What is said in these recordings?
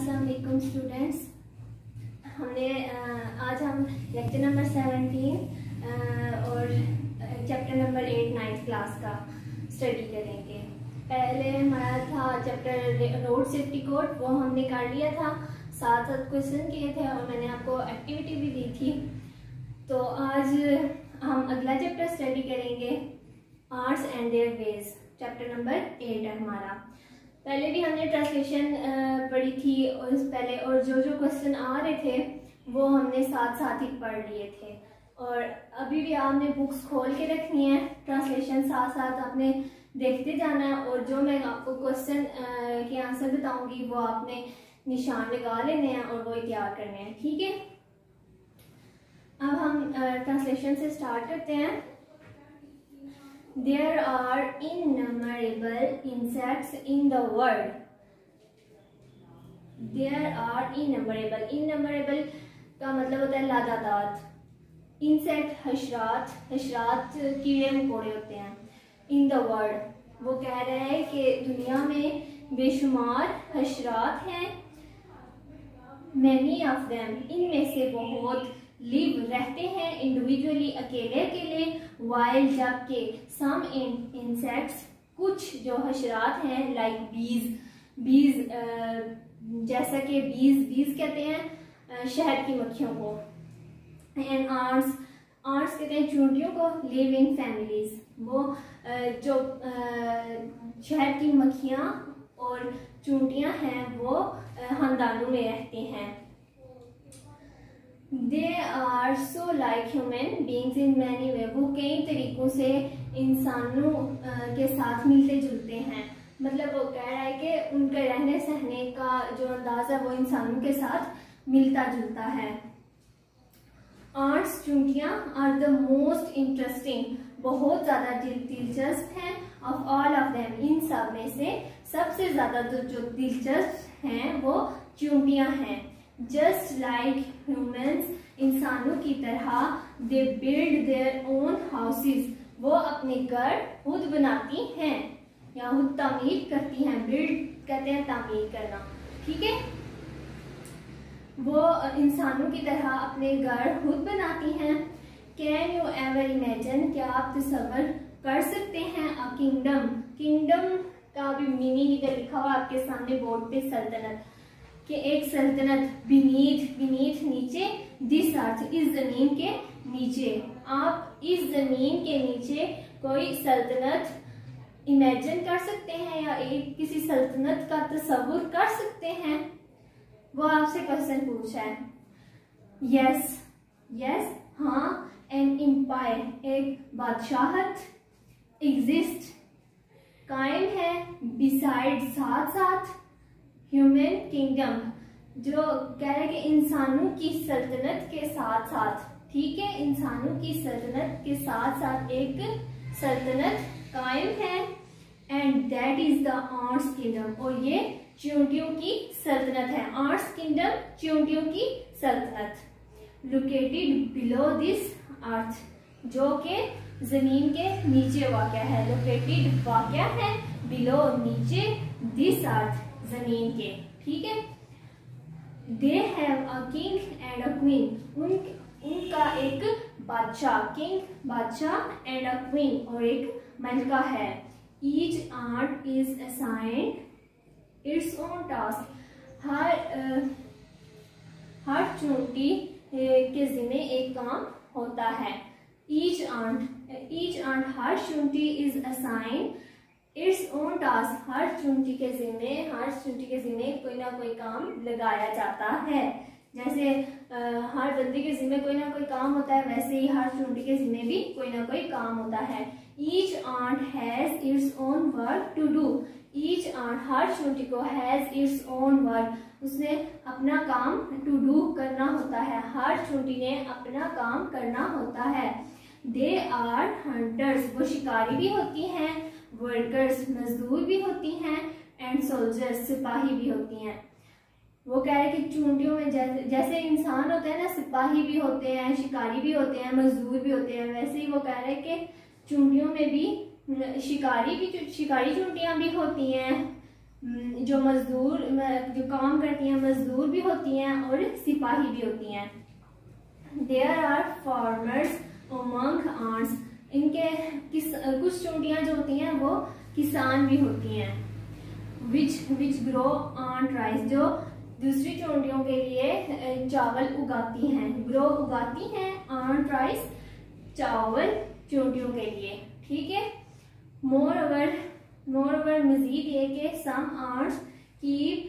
अस्सलाम वालेकुम स्टूडेंट्स। आज हम लेक्चर नंबर 17 और चैप्टर नंबर 8 9th क्लास का स्टडी करेंगे। पहले हमारा था चैप्टर रोड सेफ्टी कोड, वो हमने कर लिया था, साथ साथ क्वेश्चन किए थे और मैंने आपको एक्टिविटी भी दी थी। तो आज हम अगला चैप्टर स्टडी करेंगे, ants and their ways. Chapter number 8 है हमारा। पहले भी हमने ट्रांसलेशन पढ़ी थी और पहले, और जो जो क्वेश्चन आ रहे थे वो हमने साथ साथ ही पढ़ लिए थे। और अभी भी आपने बुक्स खोल के रखनी है, ट्रांसलेशन साथ साथ आपने देखते जाना है, और जो मैं आपको क्वेश्चन के आंसर बताऊंगी वो आपने निशान लगा लेने हैं और वो तैयार करने हैं, ठीक है। अब हम ट्रांसलेशन से स्टार्ट करते हैं। There are innumerable insects in the world. There are innumerable. Innumerable का मतलब होता है लादाताद। Insect हशरात, हशरात कीड़े मकोड़े होते हैं। In the world, वो कह रहे हैं कि दुनिया में बेशुमार हशरात हैं। Many of them, इनमें से बहुत लिव रहते हैं इंडिविजुअली अकेले अकेले, वाइल जबकि सम इंसेक्ट्स कुछ जो हशरात हैं लाइक बीज जैसा कि बीज कहते हैं शहद की मक्खियों को, एंड आर्ट्स कहते हैं चूंटियों को, लिव इन फैमिलीज, वो जो शहद की मक्खियाँ और चूंटियाँ हैं वो खानदानों में रहती हैं। They are so like human beings in many ways. वो कई तरीकों से इंसानों के साथ मिलते जुलते हैं। मतलब वो कह रहा है कि उनके रहने सहने का जो अंदाज है वो इंसानों के साथ मिलता जुलता है। आर्ट्स चूंटियाँ आर द मोस्ट इंटरेस्टिंग, बहुत ज़्यादा दिलचस्प हैं। ऑफ ऑल ऑफ देम, इन सब में से सबसे ज़्यादा जो दिलचस्प हैं वो चूंटियाँ हैं। जस्ट लाइक ह्यूमंस, इंसानों की तरह, they build their own houses, वो अपने घर खुद बनाती हैं या खुद तामीर करती हैं। बिल्ड कहते हैं तामीर करना, ठीक है। वो इंसानों की तरह अपने घर खुद बनाती हैं। कैन यू एवर इमेजिन, क्या आप तसव्वुर कर सकते हैं अ किंगडम, किंगडम का भी मीनिंग इधर लिखा हुआ आपके सामने बोर्ड पे, सल्तनत, कि एक सल्तनत, बीनीथ नीचे, दिस अर्थ इस जमीन के नीचे। आप इस जमीन के नीचे कोई सल्तनत इमेजिन कर सकते हैं या एक किसी सल्तनत का तस्वुर कर सकते हैं? वो आपसे क्वेश्चन पूछा है। यस हाँ, एन एम्पायर, एक बादशाहत, एग्जिस्ट कायम है, बिसाइड साथ साथ, ह्यूमन किंगडम जो कह रहे हैं कि इंसानों की सल्तनत के साथ साथ, ठीक है, इंसानों की सल्तनत के साथ साथ एक सल्तनत कायम है। And that is the arts kingdom, और ये चूंटियों की सल्तनत है। आर्ट्स किंगडम चूंटियों की सल्तनत, लोकेटेड बिलो दिस अर्थ, जो कि जमीन के नीचे वाक़या है। लोकेटेड वाक़या है, बिलो नीचे, दिस अर्थ जमीन के, ठीक है। They have a king and a queen, उनका एक बादशाह, किंग बादशाह, एंड अ क्वीन और एक मलिका है। Each ant is assigned its own task, हर चूंटी के जिम्मे एक काम होता है। ईच आर्ट हर चूंटी is assigned its own task, हर चूंटी के जिम्मे कोई ना कोई काम लगाया जाता है। जैसे हर बंदे के जिम्मे कोई ना कोई काम होता है, वैसे ही हर चूंटी के जिम्मे भी कोई ना कोई काम होता है। Each ant has its own work to do, each ant हर चूंटी को हैज इट्स ओन वर्क, उसने अपना काम टू डू करना होता है, हर चूंटी ने अपना काम करना होता है। दे आर हंटर्स, वो शिकारी भी होती हैं, वर्कर्स मजदूर भी होती हैं, एंड सोल्जर्स सिपाही भी होती हैं। वो कह रहे हैं कि चूंटियों में जैसे इंसान होते हैं ना, सिपाही भी होते हैं, शिकारी भी होते हैं, मजदूर भी होते हैं, वैसे ही वो कह रहे हैं कि चूंटियों में भी शिकारी चूंटियां भी होती हैं, जो मजदूर जो काम करती हैं मजदूर भी होती हैं और सिपाही भी होती हैं। There are farmers among ants, इनके कुछ चूंटियां जो होती हैं वो किसान भी होती हैं। विच ग्रो आंट राइस, जो दूसरी चूंटियों के लिए चावल उगाती हैं। ग्रो उगाती हैं, आंट राइस चावल चूंटियों के लिए, ठीक है। मोर ओवर मजीद ये कि सम आंट्स कीप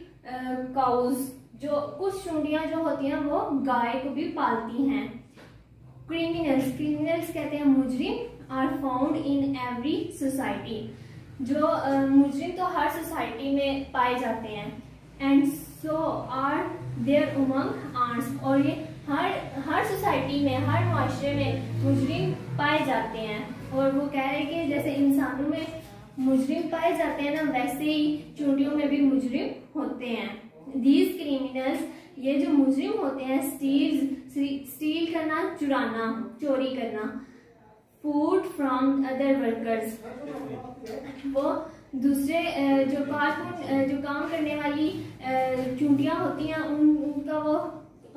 काउज, जो कुछ चूंटियां जो होती हैं वो गाय को भी पालती हैं। क्रिमिनल्स कहते हैं मुजरिम, are found in every society, जो मुजरिम तो हर सोसाइटी में पाए जाते हैं। And so are there among ants, और ये हर सोसाइटी में हर माशरे में मुजरिम पाए जाते हैं। और वो कह रहे हैं कि जैसे इंसानों में मुजरिम पाए जाते हैं ना, वैसे ही चूंटियों में भी मुजरिम होते हैं। दीज क्रिमिनल्स, ये जो मुजरिम होते हैं, स्टील करना, चुराना, चोरी करना, फूड फ्रॉम अदर वर्कर्स, वो दूसरे जो काम करने वाली चूंटियां होती हैं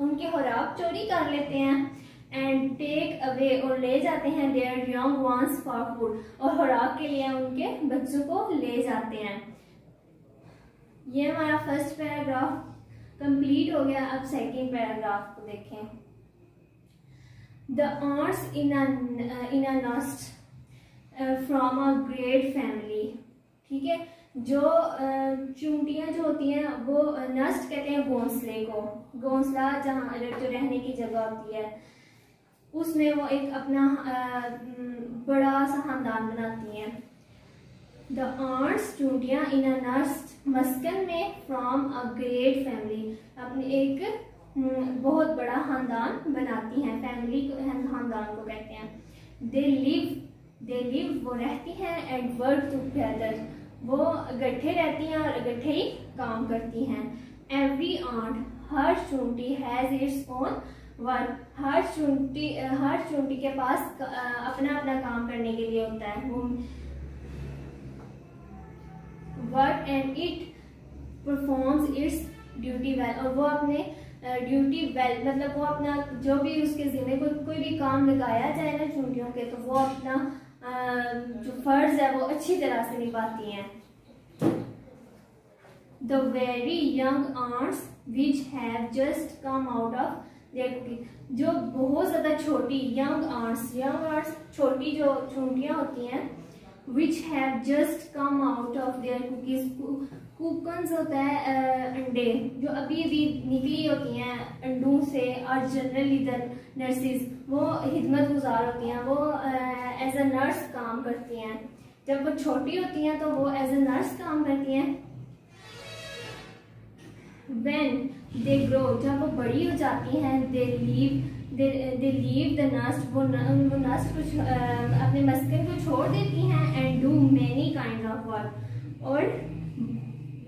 उनके खुराक चोरी कर लेते हैं। एंड टेक अवे, और ले जाते हैं there young ones for food, और खुराक के लिए उनके बच्चों को ले जाते हैं। ये हमारा फर्स्ट पैराग्राफ कंप्लीट हो गया। अब सेकंड पैराग्राफ को देखें। The ants in a nest from a great family, ठीक है। जो चूंटियां जो होती हैं वो नस्ट कहते हैं घोंसले को, घोंसला जहाँ जो रहने की जगह होती है, उसमें वो एक अपना बड़ा सा खानदान बनाती हैं। द आंट्स, चूंटियां, इन अ नस्ट, मस्कन में, फ्रॉम अ ग्रेट फैमिली, अपने एक बहुत बड़ा खानदान बनाती हैं। फैमिली को, खानदान को कहते हैं। दे लिव, वो रहती हैं। एंड वर्क टुगेदर, वो इकट्ठे रहती हैं और इकट्ठे ही काम करती हैं। एवरी आंट, हर चूंटी, हैज इट्स ओन वर्क, हर चूंटी के पास अपना अपना काम करने के लिए होता है। Work and it performs it's duty well, और वो अपने ड्यूटी वेल, मतलब वो अपना जो भी उसके जिम्मे कोई भी काम लगाया जाए ना चूंटियों के, तो वो अपना जो फर्ज है वो अच्छी तरह से निभाती हैं। The very young ants which have just come out of their cocoons, जो बहुत ज्यादा छोटी यंग आंट्स छोटी जो चूंटियां होती हैं, which have just come out of their cocoons, cocoons होता है अंडे, जो अभी अभी निकली होती हैं अंडों से। और जनरली नर्सिस, वो हिदमत गुजार होती हैं, वो एज अ नर्स काम करती हैं। जब वो छोटी होती हैं तो वो एज अ नर्स काम करती हैं। व्हेन दे ग्रो, जब वो बड़ी हो जाती हैं, दे लीव द नस्ट, वो नस्ट को अपने मस्कन को छोड़ देती हैं। And do many kind of work, और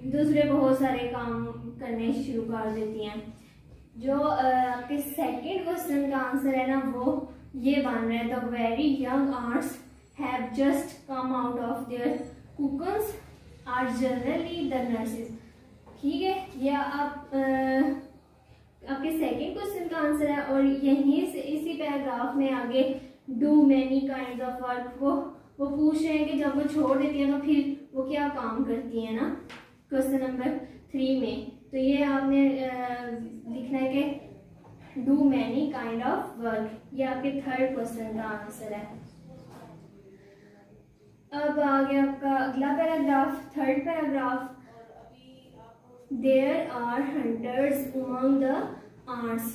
दूसरे बहुत सारे काम करने शुरू कर देती हैं। जो आपके सेकंड क्वेश्चन का आंसर है ना, वो ये बन रहा है। The very young ants have just come out of their cocoons are generally the nurses, ठीक है। यह आपके सेकंड क्वेश्चन का आंसर है। और यहीं से इसी पैराग्राफ में आगे do many kind of work, वो पूछ रहे हैं कि जब वो छोड़ देती है तो फिर वो क्या काम करती है ना, क्वेश्चन नंबर 3 में। तो ये आपने लिखना है कि do many kind of work, ये आपके थर्ड क्वेश्चन का आंसर है। अब आगे आपका अगला paragraph, third paragraph. There are hunters among the ants,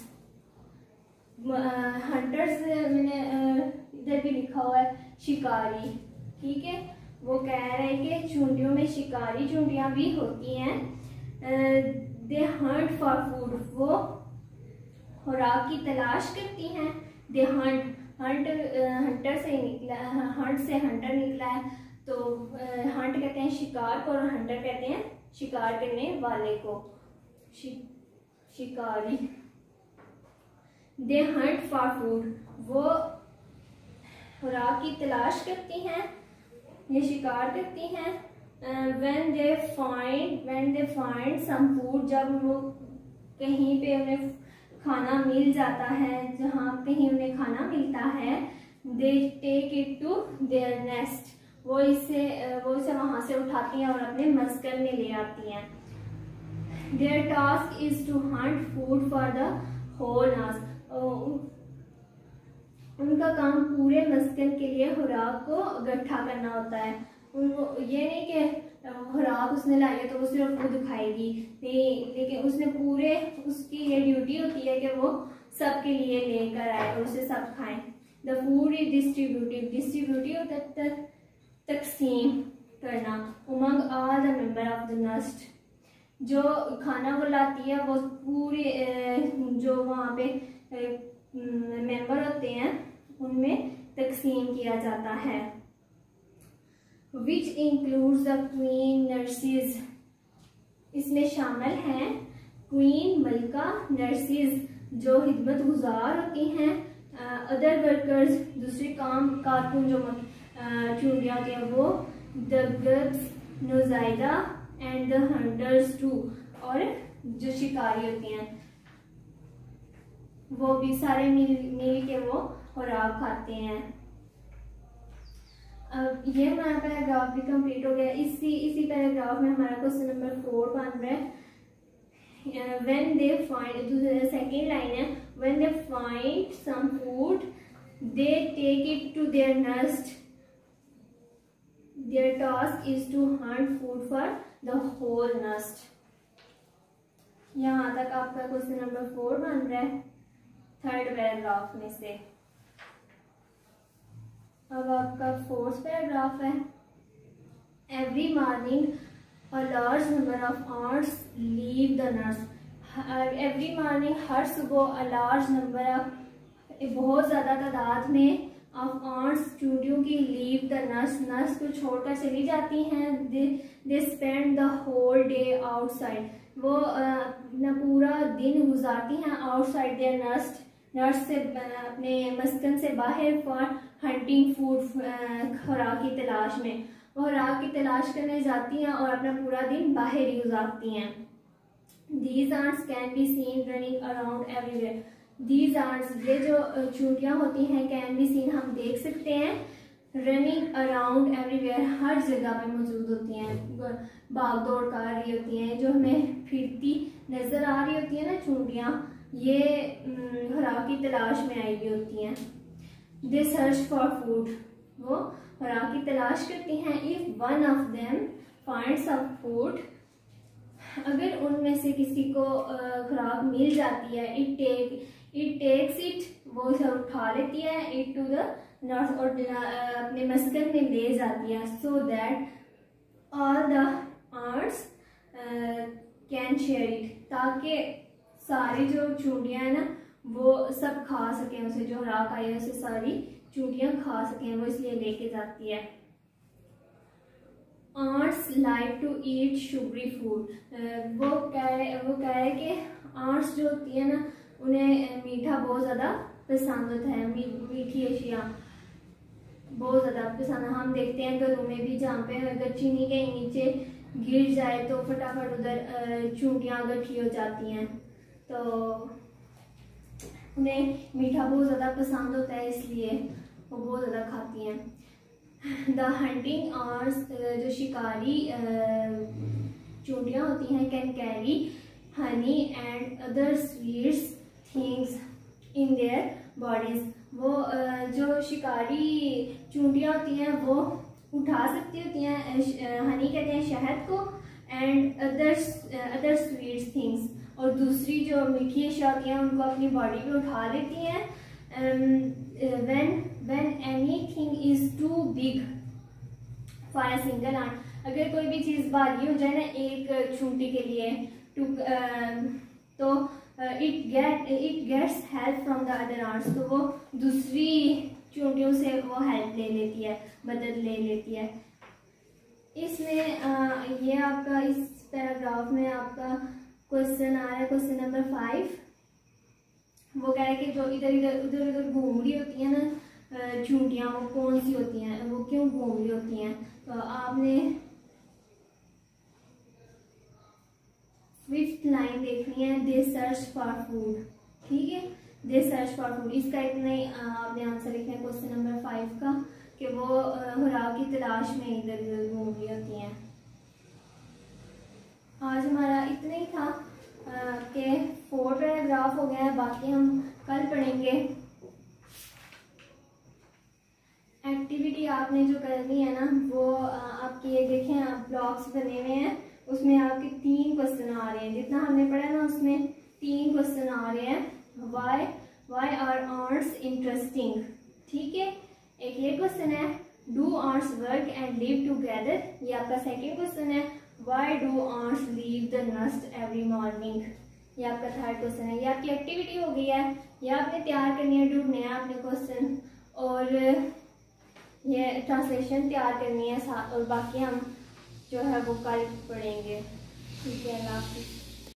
hunters मैंने इधर भी लिखा हुआ है शिकारी, ठीक है। वो कह रहे हैं कि चूंटियों में शिकारी चूंटियां भी होती हैं। दे हंट फॉर फूड, वो खुराक की तलाश करती हैं। दे हंटर से निकला, हंट से हंटर निकला है, तो हंट कहते हैं शिकार को, और हंटर कहते हैं शिकार करने वाले को, शिकारी। दे हंट फॉर फूड, वो खुराक की तलाश करती हैं, ये शिकार करती हैं। when they find some food, जब वो कहीं पे उन्हें खाना मिल जाता है, जहाँ कहीं उन्हें खाना मिलता है, they take it to their nest, वो इसे वहाँ से उठाती हैं और अपने मस्कन में ले आती हैं। Their task is to hunt food for the whole nest, उनका काम पूरे मस्कन के लिए खुराक को इकट्ठा करना होता है। उनको ये नहीं कि खुराक उसने लाई है तो वो सिर्फ खुद खाएगी, नहीं, लेकिन उसने पूरे, उसकी ये ड्यूटी होती है कि वो सबके लिए लेकर आए और उसे सब खाएं। द फूड इज डिस्ट्रीब्यूटिव होता है तकसीम करना, among all the member of the nest, जो खाना वो लाती है वो पूरे जो वहाँ पे मेंबर होते हैं उनमें तकसीम किया जाता है। Which includes the queen nurses, इसमें शामिल हैं क्वीन, मलका, नर्सिस जो खिदमत गुजार होती हैं, अदर वर्कर्स दूसरे काम कारकुन जो चूंटियाँ होती हैं वो, द गर्ल्स, नोजाइदा एंड द हंटर्स टू, और जो शिकारी होती हैं वो भी सारे मिल के वो खुराक खाते हैं। अब ये हमारा पैराग्राफ भी कंप्लीट हो गया। इसी पैराग्राफ में हमारा क्वेश्चन नंबर 4 बन रहा है। When they find, second line है, when they find some food they take it to their nest, their task is to hunt food for the whole nest. यहाँ तक आपका क्वेश्चन नंबर 4 बन रहा है थर्ड पैराग्राफ में से। अब आपका फोर्थ पैराग्राफ है। Every morning a large number of ants leave the nest, every morning हर सुबह अ लार्ज नंबर ऑफ, बहुत ज़्यादा तादाद में, ऑफ आंट्स चूंटियों की, लीव द नस्ट को छोड़कर चली जाती हैं। They spend the whole day outside, वो अपना पूरा दिन गुजारती हैं आउटसाइड देयर नस्ट से, अपने मस्कन से बाहर, फॉर हंटिंग फूड, खुराक की तलाश में, वो खुराक की तलाश करने जाती हैं और अपना पूरा दिन बाहर ही गुजारती हैं। These ants can be seen running around everywhere. These ants, ये जो चूंटियाँ होती हैं, can be seen, हम देख सकते हैं, रनिंग अराउंड एवरीवेयर, हर जगह पे मौजूद होती हैं, भाग दौड़ कर रही होती हैं। जो हमें फिरती नजर आ रही होती है ना चूंटियाँ, ये खुराक की तलाश में आई हुई होती हैं। दे सर्च फॉर फूड, वो खुराक की तलाश करती हैं। If one of them finds some food, अगर उनमें से किसी को खुराक मिल जाती है, इट टेक्स इट, वो उसे उठा लेती है, इट टू द नॉर्थ, और अपने मस्कन में ले जाती है, so that all the ants can share it, ताकि सारी जो चूंटियाँ हैं ना वो सब खा सकें उसे, जो खुराक आई है उसे सारी चूंटियाँ खा सकें, वो इसलिए लेके जाती है। Ants like to eat sugary food, वो कह रहे हैं कि आंट्स जो होती है ना उन्हें मीठा बहुत ज़्यादा पसंद होता है, मीठी अशिया बहुत ज़्यादा पसंद है। हम देखते हैं घरों में भी, जहाँ पे अगर चीनी कहीं नीचे गिर जाए तो फटाफट उधर चूंटियाँ इकट्ठी हो जाती हैं, तो उन्हें मीठा बहुत ज़्यादा पसंद होता है, इसलिए वो बहुत ज़्यादा खाती हैं। द हंटिंग आर्स, जो शिकारी चूंटियाँ होती हैं, can carry honey and other sweets things in their bodies, वो जो शिकारी चूंटियाँ होती हैं वो उठा सकती होती हैं, हनी कहते हैं शहद को, एंड अदर स्वीट्स थिंग्स, और दूसरी जो मीठी अशिया होती हैं उनको अपनी बॉडी पे उठा लेती हैं। when anything is too big for a single ant, अगर कोई भी चीज़ भारी हो जाए ना एक चूंटी के लिए, तो it gets help from the other ants, तो वो दूसरी चूंटियों से वो हेल्प ले लेती है, मदद ले लेती है। इसमें ये आपका इस पैराग्राफ में आपका क्वेश्चन आ रहा है, क्वेश्चन नंबर 5। वो कह रहे हैं कि जो इधर घूम रही होती है ना चूंटियाँ, वो कौन सी होती हैं, वो क्यों घूम रही होती हैं। तो आपने फिफ्थ लाइन देखनी है, दे सर्च फॉर फूड। ठीक है, दे सर्च फॉर फूड, इसका इतना ही आपने आंसर लिखना है क्वेश्चन नंबर 5 का, कि वो खुराक की तलाश में इधर उधर घूम रही होती हैं। आज हमारा इतना ही था कि 4 पैराग्राफ हो गया है, बाकी हम कल पढ़ेंगे। एक्टिविटी आपने जो करनी है ना, वो आपकी ये देखें, आप ब्लॉक्स बने हुए हैं, उसमें आपके 3 क्वेश्चन आ रहे हैं। जितना हमने पढ़ा ना उसमें 3 क्वेश्चन आ रहे हैं। Why are ants interesting. ठीक है, एक ये क्वेश्चन है, do ants work and live together, ये आपका सेकेंड क्वेश्चन है। Why do ants leave the nest every morning, ये आपका थर्ड क्वेश्चन है। ये आपकी एक्टिविटी हो गई है, ये आपने तैयार करनी है, ढूंढने हैं आपने क्वेश्चन, और ये ट्रांसलेशन तैयार करनी है, और बाकी हम जो है वो कल पढ़ेंगे। ठीक है, अल्लाह हाफिज़।